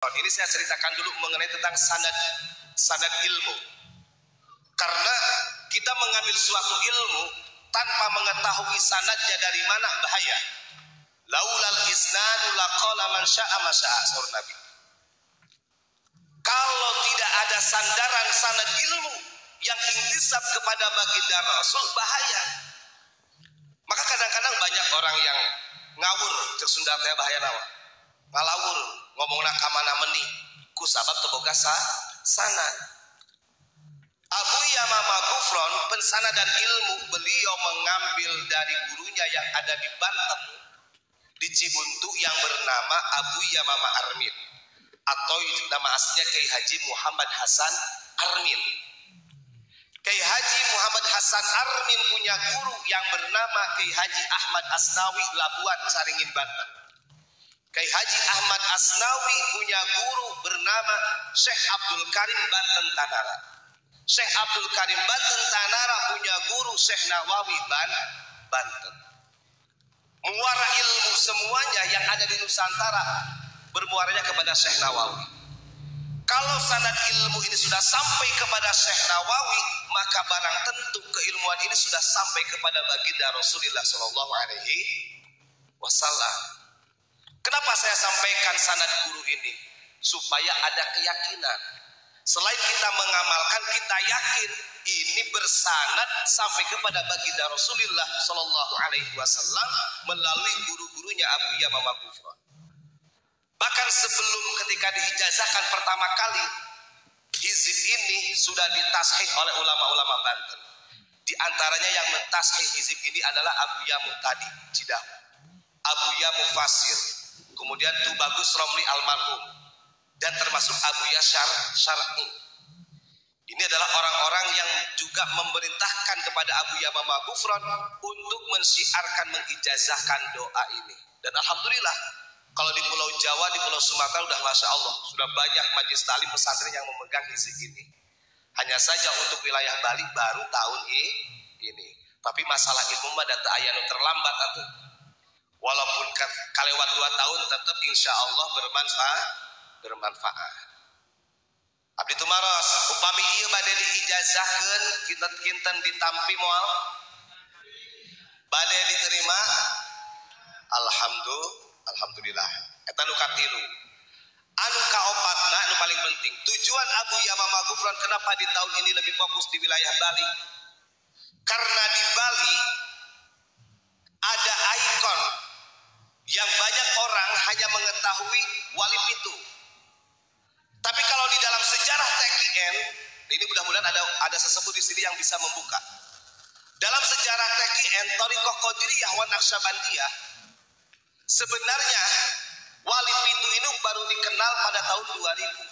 Ini saya ceritakan dulu mengenai tentang sanad ilmu. Karena kita mengambil suatu ilmu tanpa mengetahui sanadnya dari mana bahaya. Laulal isnadu laqala man syaa ma syaa, sahur Nabi. Kalau tidak ada sandaran sanad ilmu yang intisab kepada baginda Rasul, bahaya. Maka kadang-kadang banyak orang yang ngawur, cek Sunda teh bahaya nawa. Ngalawur, ngomongna ka mana meni, ku sabab teboga sanad. Abu Yamamah Ghufran, pensana dan ilmu, beliau mengambil dari gurunya yang ada di Banten, di Cibuntu, yang bernama Abu Yamamah Armin, atau nama aslinya Kiai Haji Muhammad Hasan Armin. Kiai Haji Muhammad Hasan Armin punya guru yang bernama Kiai Haji Ahmad Asnawi, Labuan, Saringin, Banten. Kiai Haji Ahmad Asnawi punya guru bernama Syekh Abdul Karim, Banten Tanara. Syekh Abdul Karim Banten Tanara punya guru Syekh Nawawi, Banten. Muara ilmu semuanya yang ada di Nusantara bermuaranya kepada Syekh Nawawi. Kalau sanad ilmu ini sudah sampai kepada Syekh Nawawi, maka barang tentu keilmuan ini sudah sampai kepada baginda Rasulullah Shallallahu Alaihi Wasallam. Kenapa saya sampaikan sanad guru ini? Supaya ada keyakinan. Selain kita mengamalkan, kita yakin ini bersanad sampai kepada baginda Rasulullah Shallallahu Alaihi Wasallam melalui guru-gurunya Abu Yamamah Ghufran. Bahkan sebelum ketika diijazahkan pertama kali, hizib ini sudah ditashih oleh ulama-ulama Banten. Di antaranya yang mentashih hizib ini adalah Abu Yamu tadi, Cidahu, Abu Yamu Fasir, kemudian Tubagus Romli almarhum, dan termasuk Abu Yashar Syar'i. Ini adalah orang-orang yang juga memerintahkan kepada Abu Yamamah Ghufran untuk mensiarkan, mengijazahkan doa ini. Dan alhamdulillah, kalau di Pulau Jawa, di Pulau Sumatera udah Masya Allah, sudah banyak majelis taklim pesantren yang memegang hizib ini. Hanya saja untuk wilayah Bali baru tahun ini. Tapi masalah ilmu mah data ayanu terlambat atuh. Walaupun kalewat 2 tahun tetap insya Allah bermanfaat. Abdi tumaros, upami ieu bade diijazahkeun, kinten-kinten ditampi moal, bade diterima, alhamdulillah. Eta nu katilu. Anu kaopatna, anu paling penting, tujuan Abu Yamamah Ghufran kenapa di tahun ini lebih fokus di wilayah Bali? Karena di Bali ada ikon yang banyak orang hanya mengetahui Wali Pitu. Tapi kalau di dalam sejarah TKN, ini mudah-mudahan ada sesepuh di sini yang bisa membuka. Dalam sejarah TKN, Thariqah Qadiriyah wa Naqsyabandiyah, sebenarnya Wali Pitu ini baru dikenal pada tahun 2000.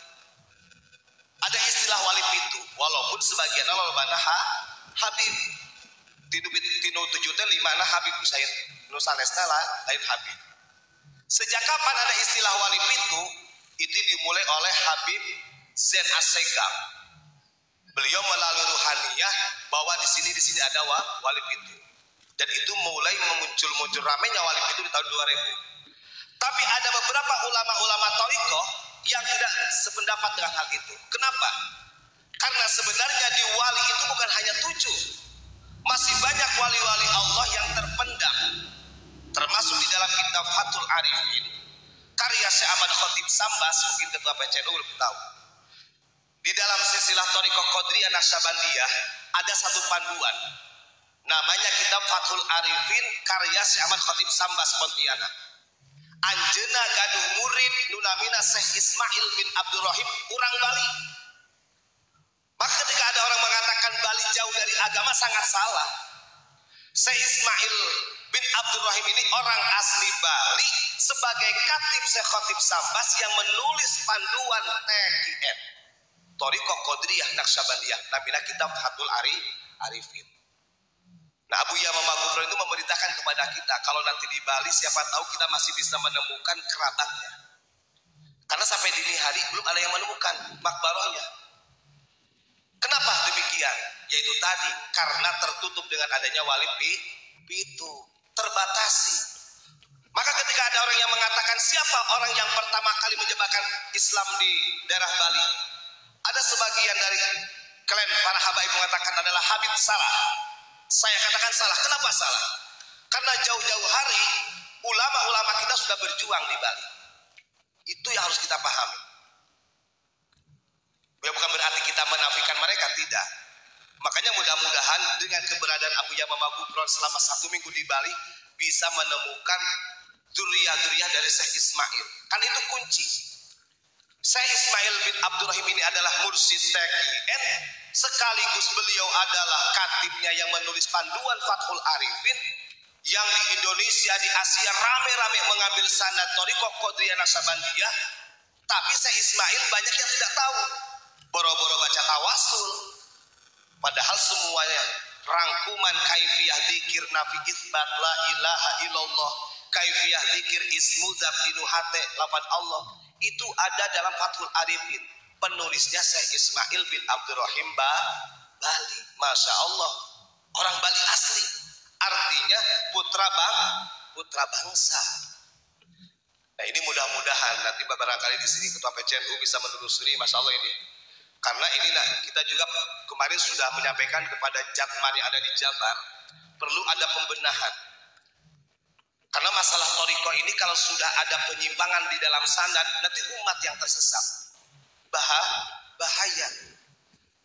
Ada istilah Wali Pitu, walaupun sebagian orang Habib. Tinu 7 teh 5 Habib Said Nusalesna lain Habib. Sejak kapan ada istilah Wali Pitu? Itu dimulai oleh Habib Zain As-Segaf. Beliau melalui ruhaniyah bahwa di sini ada Wali Pitu. Dan itu mulai muncul ramainya Wali Pitu di tahun 2000. Tapi ada beberapa ulama-ulama thariqah yang tidak sependapat dengan hal itu. Kenapa? Karena sebenarnya di wali itu bukan hanya 7. Masih banyak wali-wali Allah yang terpendam. Termasuk di dalam kitab Fathul Arifin, karya Syekh Ahmad Khatib Sambas, mungkin ketua PCNU lebih tahu. Di dalam silsilah Thariqah Qadiriyah Naqsyabandiyah ada satu panduan. Namanya kitab Fathul Arifin, karya Syekh Ahmad Khatib Sambas Pontianak. Anjeuna gaduh murid nunamina Syekh Ismail bin Abdurrahim, orang Bali. Maka ketika ada orang mengatakan Bali jauh dari agama, sangat salah. Syekh Ismail bin Abdurrahim ini orang asli Bali, sebagai katib Syekh Khatib Sambas yang menulis panduan TKN, Thariqah Qadiriyah Naqsyabandiyah, namanya kitab Fathul Arifin. Nah, Abu Yamamah Ghufran itu memerintahkan kepada kita, kalau nanti di Bali siapa tahu kita masih bisa menemukan kerabatnya. Karena sampai dini hari belum ada yang menemukan makbarahnya. Kenapa demikian? Yaitu tadi, karena tertutup dengan adanya Wali Pitu, terbatasi. Maka ketika ada orang yang mengatakan siapa orang yang pertama kali menyebarkan Islam di daerah Bali, ada sebagian dari klan para habaib mengatakan adalah Habib salah. Saya katakan salah. Kenapa salah? Karena jauh-jauh hari ulama-ulama kita sudah berjuang di Bali. Itu yang harus kita pahami. Ya, bukan berarti kita menafikan mereka, tidak. Makanya mudah-mudahan dengan keberadaan Abu Yamamah Gufron selama 1 minggu di Bali bisa menemukan duriah-duriah dari Syekh Ismail. Kan itu kunci. Syekh Ismail bin Abdurrahim ini adalah mursyid TKN, sekaligus beliau adalah katibnya yang menulis panduan Fathul Arifin, yang di Indonesia, di Asia rame-rame mengambil sanad Thariqah Qadiriyah Naksabandiyah. Tapi Syekh Ismail banyak yang tidak tahu, boro-boro baca tawasul, padahal semuanya rangkuman kaifiyah dzikir nafi isbat la ilaha illallah, kaifiyah dzikir ismu zat dinuhate lapan Allah, itu ada dalam Fathul Arifin. Penulisnya Syekh Ismail bin Abdurrahim Bali. Masya Allah, orang Bali asli, artinya putra bangsa. Nah, ini mudah-mudahan nanti barangkali di sini ketua PCNU bisa menelusuri masalah ini. Karena ini kita juga kemarin sudah menyampaikan kepada Jatman yang ada di Jabar, perlu ada pembenahan. Karena masalah Thariqah ini kalau sudah ada penyimpangan di dalam sanad, nanti umat yang tersesat. Bahaya.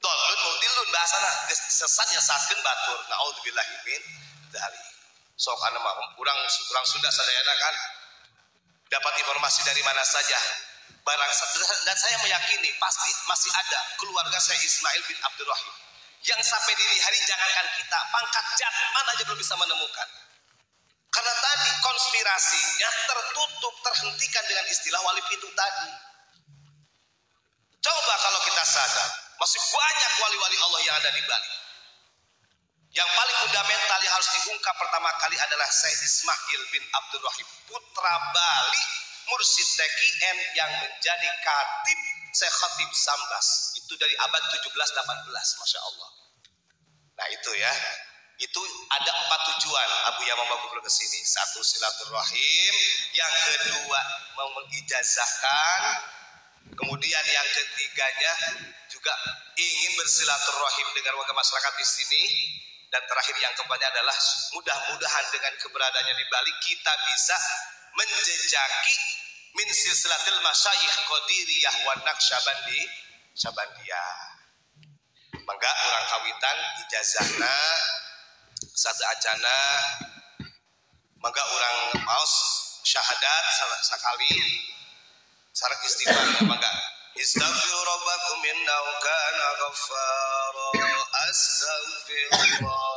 Dolun mudilun bahasana sesatnya saskeun batur. Naudzubillahi min dzalik. Sok ana mah urang sudah sadayana kan dapat informasi dari mana saja. Dan saya meyakini pasti masih ada keluarga saya Ismail bin Abdurrahim yang sampai dini hari, jangankan kita, pangkat Jatman aja belum bisa menemukan. Karena tadi konspirasinya tertutup, terhentikan dengan istilah wali pitu tadi. Coba kalau kita sadar, masih banyak wali-wali Allah yang ada di Bali. Yang paling fundamental yang harus diungkap pertama kali adalah Syekh Ismail bin Abdurrahim, putra Bali, mursyid TKN yang menjadi katib Syekh Khatib Sambas. Itu dari abad 17-18, Masya Allah. Nah itu ya, itu ada 4 tujuan Abu Yamamah Gufron ke sini. 1, silaturahim. Yang kedua, mengijazahkan. Kemudian yang ketiganya juga ingin bersilaturahim dengan warga masyarakat di sini. Dan terakhir yang keempatnya adalah mudah-mudahan dengan keberadaannya di Bali kita bisa menjejaki min silsilatil masyayikh Qadiriyah wa Naksabandiyah. Mangga urang kawitan ijazahna satu acana, mangga urang maos syahadat sakali sareng istighfar. Mangga istaghfiru rabbakum innahu kana ghaffara, astaghfirullah